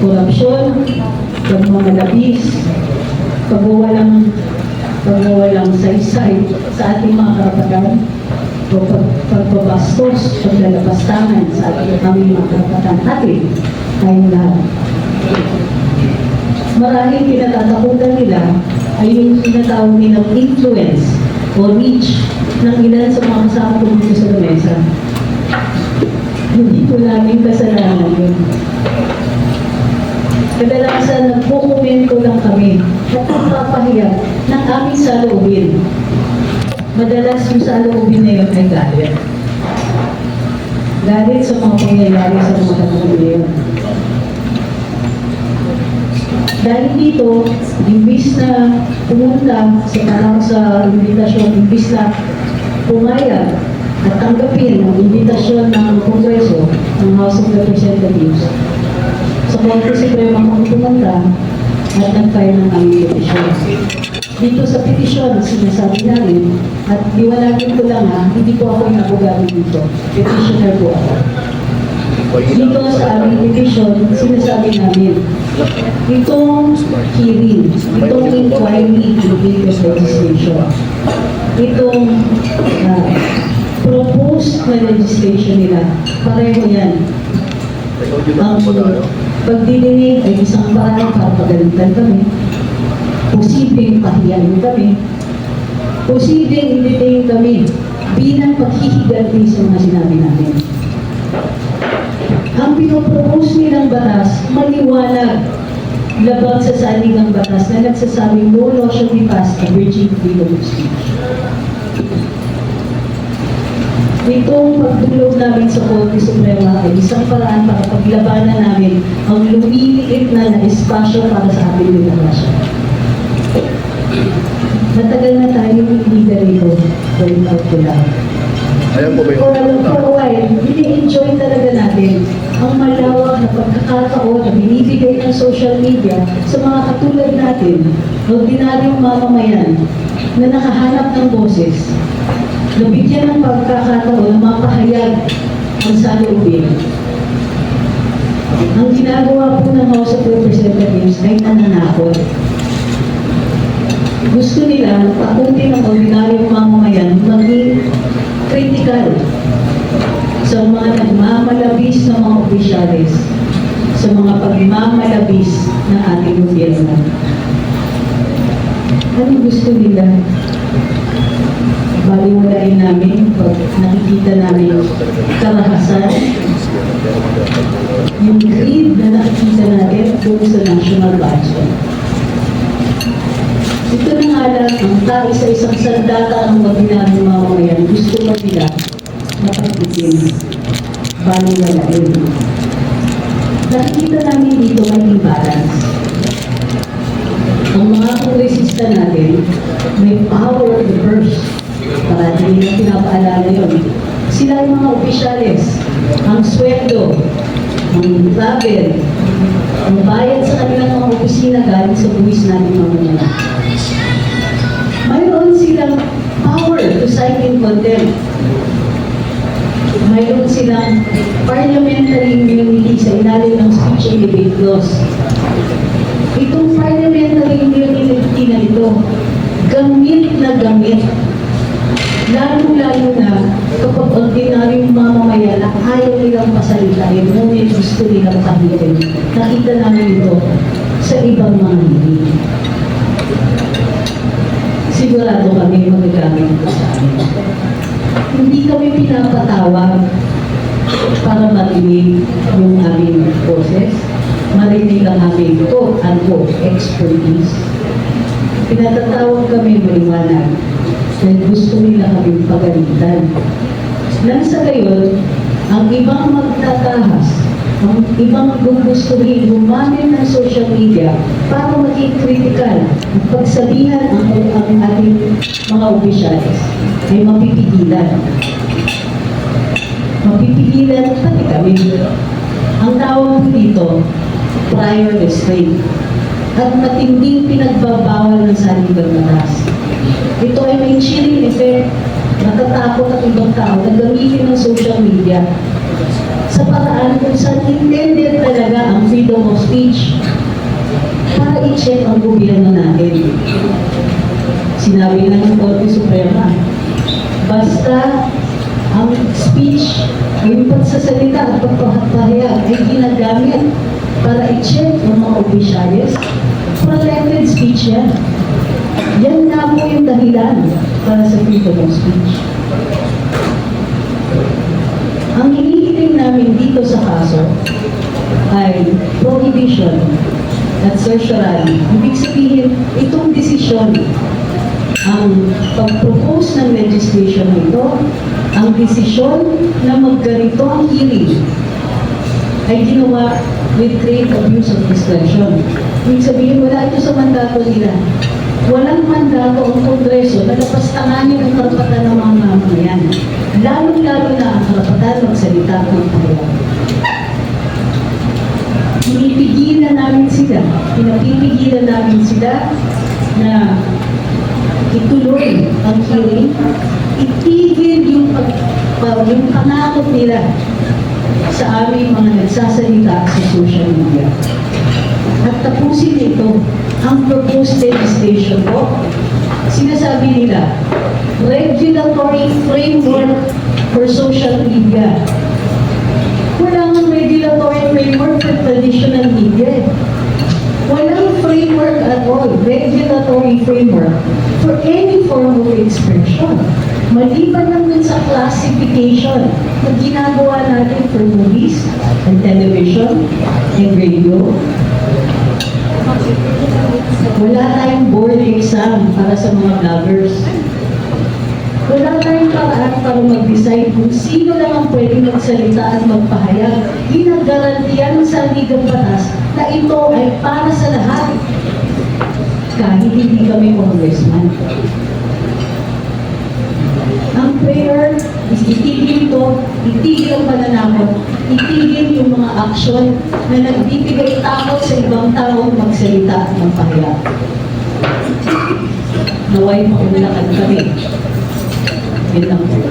korupsyon, pagmamalabis, pagwawalang saysay sa ating mga karapatan, o pagbabastos, paglalabastangan sa ating aming mga karapatan atin tayong lahat. Maraming pinatatakutan nila ay yung tinatawag nilang influence o reach ng ilan sa mga kasama ko dito sa lamesa. Hindi ko namin kasalanan yun. Kadalasan nagpo-komento lang kami at nagpapahiya ng aming saloobin. Madalas yung saloobin na yun ay galit. Galit sa mga pangyayari sa mga katulad yun. Dahil dito, imbis na pumunta sa parang sa imbitasyon, imbis na pumayag at tanggapin ang imbitasyon ng Kongreso, ng House of Representatives, sa Korte Suprema kung pumunta at nag-file ng aming petisyon. Dito sa petisyon, sinasabi namin, at iwalagin ko lang hindi po ako yung abogado dito, petitioner po ako. Dito sa aming petisyon, sinasabi namin, itong hearing, itong inquiry into this legislation, itong proposed na legislation nila, pareho yan. Ang pagdidinig ay isang parang para pagalitan kami, posibleng pahiyain kami, posibleng inditain kami bilang paghihiganti sa mga sinabi namin. Ang pinopropose nilang batas, maliwanag, labag sa saling ng batas na nagsasabing no law shall be passed abridging freedom of speech. Itong pagdulog namin sa Korte Suprema ay isang paraan para paglabanan namin ang lumiliit na espasyo para sa ating demokrasya. Matagal na tayo hindi ganito, going out to lang. For a while, ini-enjoy talaga natin ang malawak na pagkakataon na binibigay ng social media sa mga katulad natin, ordinaryong mamamayan na nakahanap ng boses, nabigyan ng pagkakataon na mapahayag ang saloobin. Ang ginagawa po ng House of Representatives ay nananakot. Gusto nila takutin ng ordinaryong mamamayan maging kritikal sa mga nagmamalabis ng mga opisyalis, sa mga pagmamalabis ng ating gobyerno. Ano gusto nila? Baliwalain namin pag nakikita namin karahasan, yung greed na nakikita natin doon sa national budget. Ito na nga lang, ang tao sa isang sandata ng ordinaryong mamamayan, gusto pa nila napagtitin, baliwalain. Nakikita namin dito may imbalance. Ang mga kongresista natin, may power of the purse. Parati nila pinapaalala yun. Sila yung mga opisyalis, ang sweldo, ang travel, ang bayad sa kanilang mga opisina galing sa buwis natin mamamayan. Mayroon silang power to cite in contempt. Mayroon silang parliamentary immunity sa ilalim ng speech and debate laws. Itong parliamentary immunity na ito, gamit na gamit. Lalo-lalo na kapag ordinaryong mamamayan na ayaw nilang pasalitain, ngunit gusto nilang pahirin. Nakita namin ito sa ibang mga hindi. Sigurado kami magagamit ito sa amin. Hindi kami pinapatawag para marinig yung aming boses, marinig ang aming quote-unquote expertise. Pinatatawag kami maliwanag dahil gusto nila kaming pagalitan. Nang sa gayon, ang ibang magtatahas, ang ibang gugustuhin gumamit ng social media para maging kritikal at pagsabihan ang ating mga opisyalis ay mapipigilan. Mapipigilan pati kami. Ang tawag dito, prior restraint at matinding pinagbabawal ng saligang batas. Ito ay may chilling effect. Natatakot ang ibang tao na gamitin ng social media sa paraan kung saan intended talaga ang freedom freedom of speech para i-check ang gobyerno natin. Sinabi nga ng Korte Suprema, basta ang speech, yung pagsasalita at pagpapahayag ay ginagamit para i-check ng mga opisyales, protected speech yan. Yan na po yung dahilan para sa freedom of speech. Ang hinihiling namin dito sa kaso ay prohibition at certiorari. Ibig sabihin, itong desisyon, ang pag-propose ng legislation nito, ang desisyon na magganito ang hearing ay ginawa with great abuse of discretion. Ibig sabihin, wala ito sa mandato nila. Walang mandato ang Kongreso na lapastanganin ang karapatan ng mga mamamayan. Lalo-lalo na ang karapatan magsalita ng pahayag. Pinipigilan namin sila, pinapipigilan namin sila na ituloy ang hearing, itigil yung panakot nila sa aming mga nagsasalita sa social media. At tapusin ito, ang proposed legislation po, sinasabi nila, regulatory framework for social media. Walang regulatory framework for traditional media. Walang framework at all, regulatory framework for any form of expression. Maliban lang dun sa classification na ginagawa natin for movies and television and radio. Wala tayong board exam para sa mga vloggers. Wala tayong paraan para mag-decide kung sino lang ang pwedeng magsalita at magpahayag. Ginagarantiyan ng saligang batas na ito ay para sa lahat. Kahit hindi kami congressman. Ang prayer is itigil ito, itigil ang pananakot, itigil yung mga aksyon na nagbibigay takot sa ibang tao magsalita at magpahayag. Naway maunlakan kami. Yun lang po.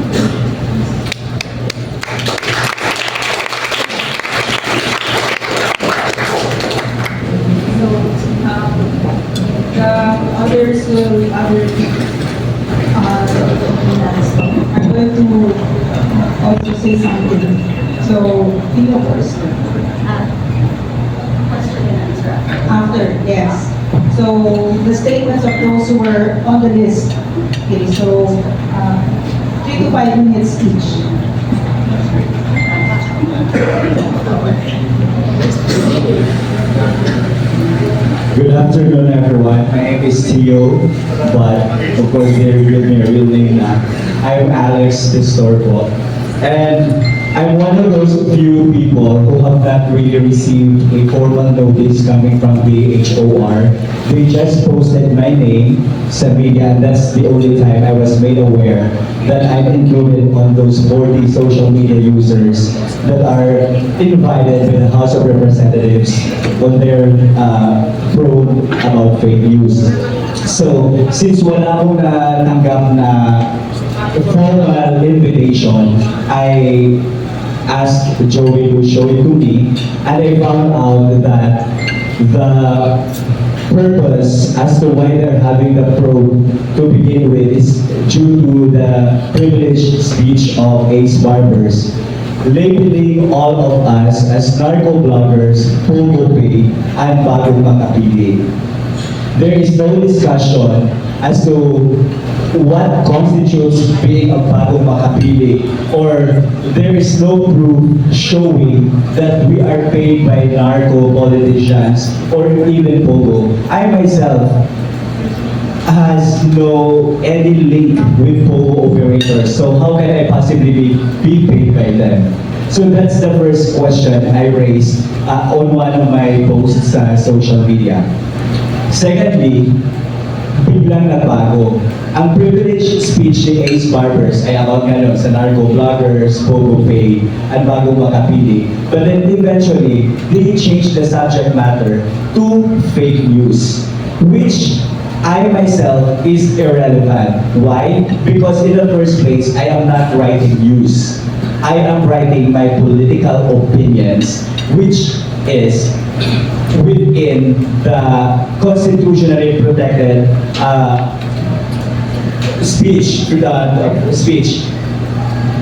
The others will I'm going to also say something. So, you first. Question and answer. After, yes. So, the statements of those who were on the list. Okay, so 3 to 5 minutes each. Good afternoon, everyone. My name is Tio, but of course they revealed my real name now. I'm Alex Distorpo, and I'm one of those few people who have not really received a formal notice coming from the HOR. They just posted my name sa media, and that's the only time I was made aware that I'm included on those 40 social media users that are invited by the House of Representatives on their probe about fake news. So, since wala akong natanggap na formal invitation, I asked Joey to show it to me, and I found out that the purpose as to why they're having the probe to begin with is due to the privileged speech of Ace Barbers, labeling all of us as narco-bloggers, Pogo-Pay, and Bagong Makapili. There is no discussion as to what constitutes being a Bagong Makapili, or there is no proof showing that we are paid by narco politicians or even Pogo. I myself has no any link with Pogo operators, so how can I possibly be paid by them? So that's the first question I raised on one of my posts sa social media. Secondly, biglang nagbago. Ang privileged speech ni Ace Barbers ay about nga sa narco-vloggers, Pogo-Pay, and Bagong Makapili. But then eventually, they changed the subject matter to fake news, which I myself is irrelevant. Why? Because in the first place, I am not writing news. I am writing my political opinions, which is within the constitutionally protected speech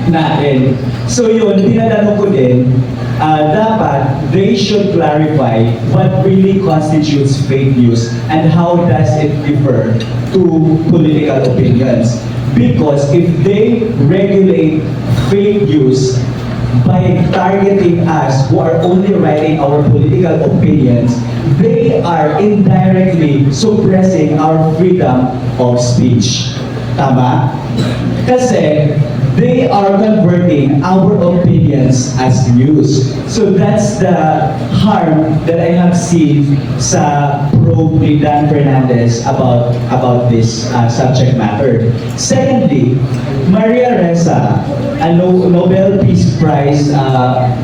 natin. So yun, tinatanong ko din, dapat they should clarify what really constitutes fake news and how does it differ to political opinions. Because if they regulate fake news by targeting us who are only writing our political opinions, they are indirectly suppressing our freedom of speech. Tama? Kasi they are converting our opinions as news. So that's the harm that I have seen sa probe ni Dan Fernandez about this subject matter. Secondly, Maria Ressa, a Nobel Peace Prize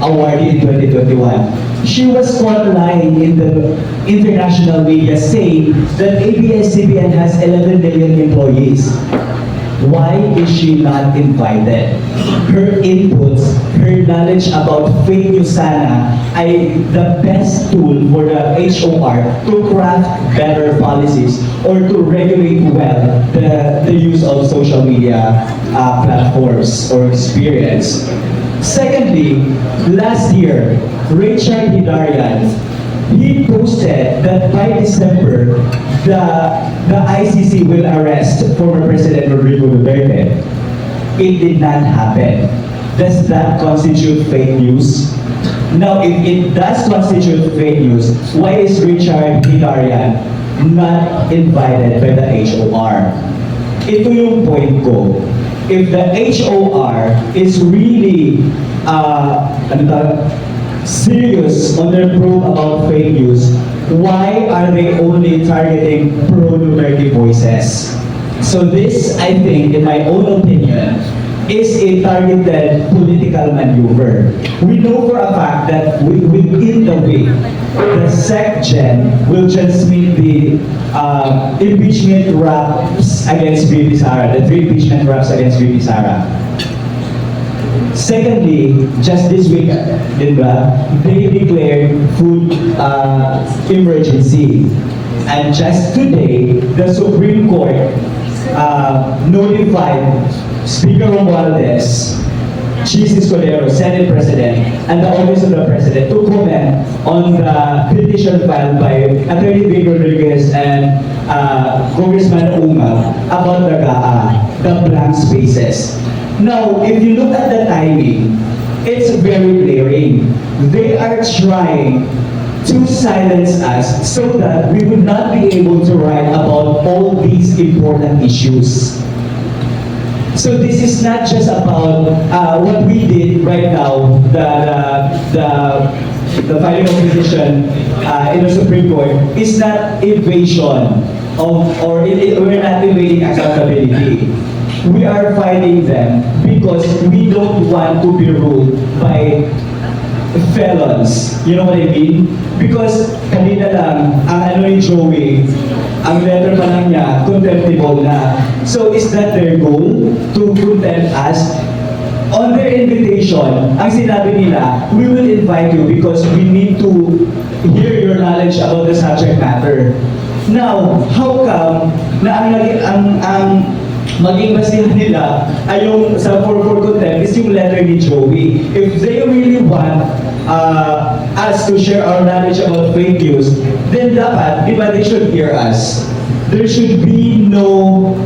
awardee in 2021, she was caught lying in the international media saying that ABS-CBN has 11 million employees. Why is she not invited? Her inputs, her knowledge about fake news sana ay the best tool for the HOR to craft better policies or to regulate well the use of social media platforms or experience. Secondly, last year, Richard Hidarian, he posted that by December, the ICC will arrest former President Rodrigo Duterte. It did not happen. Does that constitute fake news? Now, if it does constitute fake news, why is Richard Hidarian not invited by the HOR? Ito yung point ko. If the HOR is really serious on their probe about fake news, why are they only targeting pro-Duterte voices? So this, I think, in my own opinion, is a targeted political maneuver. We know for a fact that within the week, the SecGen will transmit the impeachment raps against VP Sara, the 3 impeachment raps against VP Sara. Secondly, just this week, they declared food emergency. And just today, the Supreme Court notified Speaker Romualdez, Chis Escudero, Senate President, and the Office of the President to comment on the petition filed by Attorney Vic Rodriguez and Congressman Uma about the GAA, the blank spaces. Now, if you look at the timing, it's very glaring. They are trying to silence us so that we would not be able to write about all these important issues. So this is not just about what we did right now, the filing of petition in the Supreme Court is not evasion of, or we're not evading accountability. We are fighting them because we don't want to be ruled by felons. You know what I mean? Because kanina lang, ang ano ni Joey, ang letter pa lang niya, contemptible na. So is that their goal? To contempt us? On their invitation, ang sinabi nila, we will invite you because we need to hear your knowledge about the subject matter. Now, how come na ang maging basihan nila ay yung sa for contempt is yung letter ni Joey. If they really want us to share our knowledge about fake news, then dapat, di ba, they should hear us. There should be no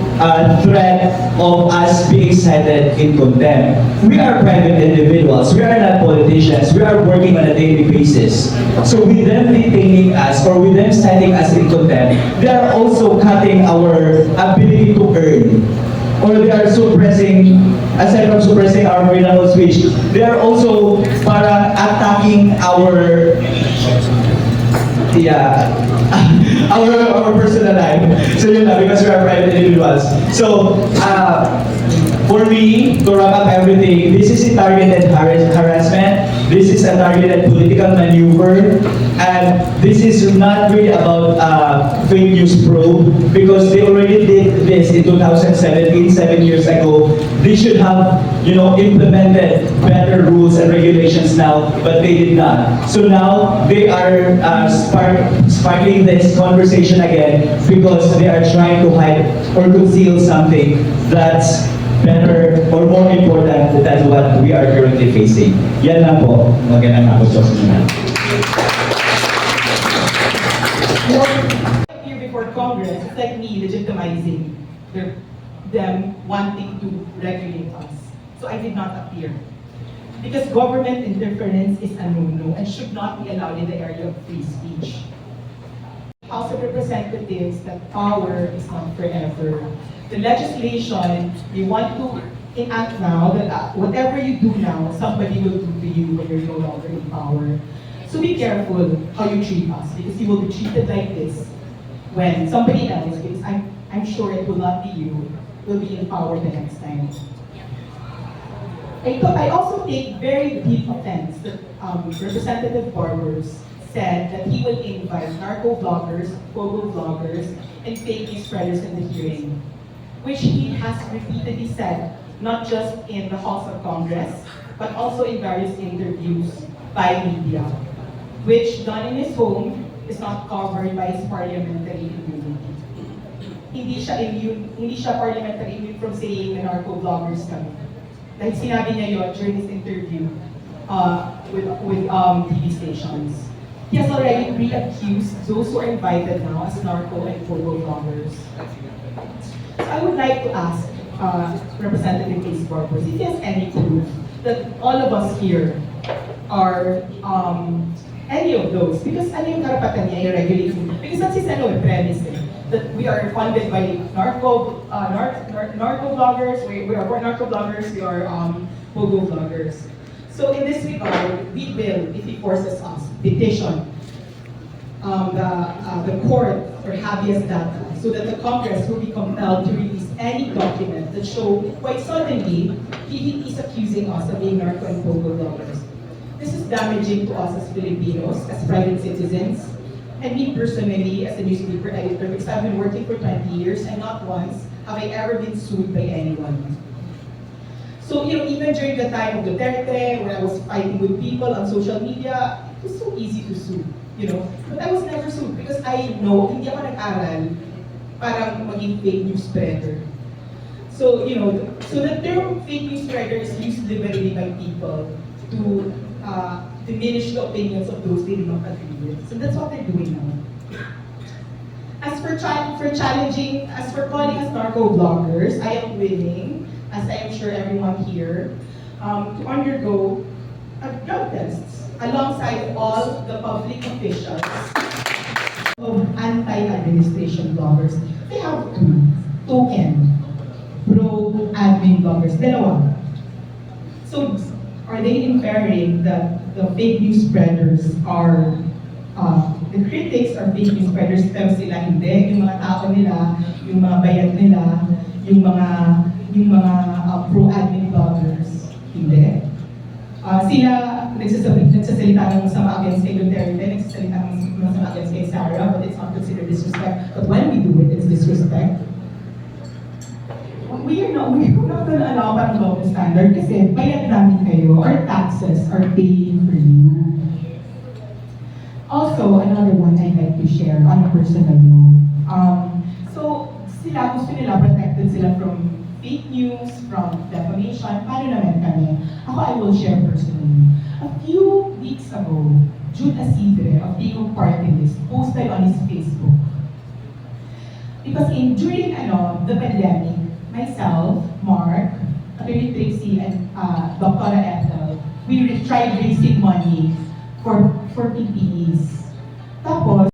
threat of us being cited in contempt. We are private individuals. We are not politicians. We are working on a daily basis. So with them detaining us or with them citing us in contempt, they are also cutting our ability to earn. Or they are suppressing, aside from suppressing our freedom of speech, they are also parang attacking our our personal life. So yun na, because we are private individuals. So, for me, to wrap up everything, this is a targeted harassment. This is a targeted political maneuver, and this is not really about fake news probe because they already did this in 2017, 7 years ago. They should have, implemented better rules and regulations now, but they did not. So now they are sparking this conversation again because they are trying to hide or conceal something that's better or more important than what we are currently facing. Yan lang po. Magandang hapon sa inyo. Here before Congress, it's like me legitimizing them wanting to regulate us. So I did not appear. Because government interference is a no-no and should not be allowed in the area of free speech. House of Representatives, that power is not forever. The legislation, you want to enact now that whatever you do now, somebody will do to you when you're no longer in power. So be careful how you treat us because you will be treated like this when somebody else, because I'm sure it will not be you, will be in power the next time. I also take very deep offense that Representative Barbers said that he will invite narco-vloggers, pogo-vloggers, and fake news spreaders in the hearing, which he has repeatedly said, not just in the House of Congress, but also in various interviews by media, which done in his home is not covered by his parliamentary immunity. Hindi siya parliamentary immune from saying na narco-vloggers kami. Dahil sinabi niya yun during his interview with TV stations. He has already re-accused those who are invited now as narco and photo-vloggers. So I would like to ask Representative Ace Barbers if he has any proof that all of us here are any of those, because ano yung karapatan niya i-regulate, because that's his premise that we are funded by narco-vloggers, we are narco-vloggers, we are pogo-vloggers. So in this regard, we will, if he forces us, petition the court for habeas data so that the Congress will be compelled to release any document that show quite suddenly he is accusing us of being narco and pogo vloggers. This is damaging to us as Filipinos, as private citizens, and me personally as a newspaper editor, because I've been working for 20 years and not once have I ever been sued by anyone. So, even during the time of Duterte, when I was fighting with people on social media, it was so easy to sue, But I was never sued because I know, hindi ako nag-aral para maging fake news spreader. So, so the term fake news spreader is used liberally by people to diminish the opinions of those they do not agree with. So that's what they're doing now. As for calling us narco-vloggers, I am willing, as I am sure everyone here, to undergo drug tests alongside all the public officials of anti-administration vloggers. They have two, token, pro-admin vloggers, dalawa. So, are they inferring that the fake news spreaders are, the critics are fake news spreaders, pero sila hindi, yung mga tao nila, yung mga bayad nila, yung mga pro-admin vloggers, hindi. Sila nagsasalita ng masama against kay Duterte, nagsasalita ng masama against kay Sarah, but it's not considered disrespect. But when we do it, it's disrespect. We're not gonna allow parang double standard kasi bayad namin kayo, our taxes are paying for you. Also, another one I'd like to share on a personal note. So, gusto nila protected sila from fake news, from defamation. Paano naman kami? Ako, I will share personally. A few weeks ago, Jude Asidre of Tigong Party List posted on his Facebook. Because during the pandemic, myself, Mark, Attorney Tracy, and Dr. Ethel, we tried raising money for PPEs. Tapos,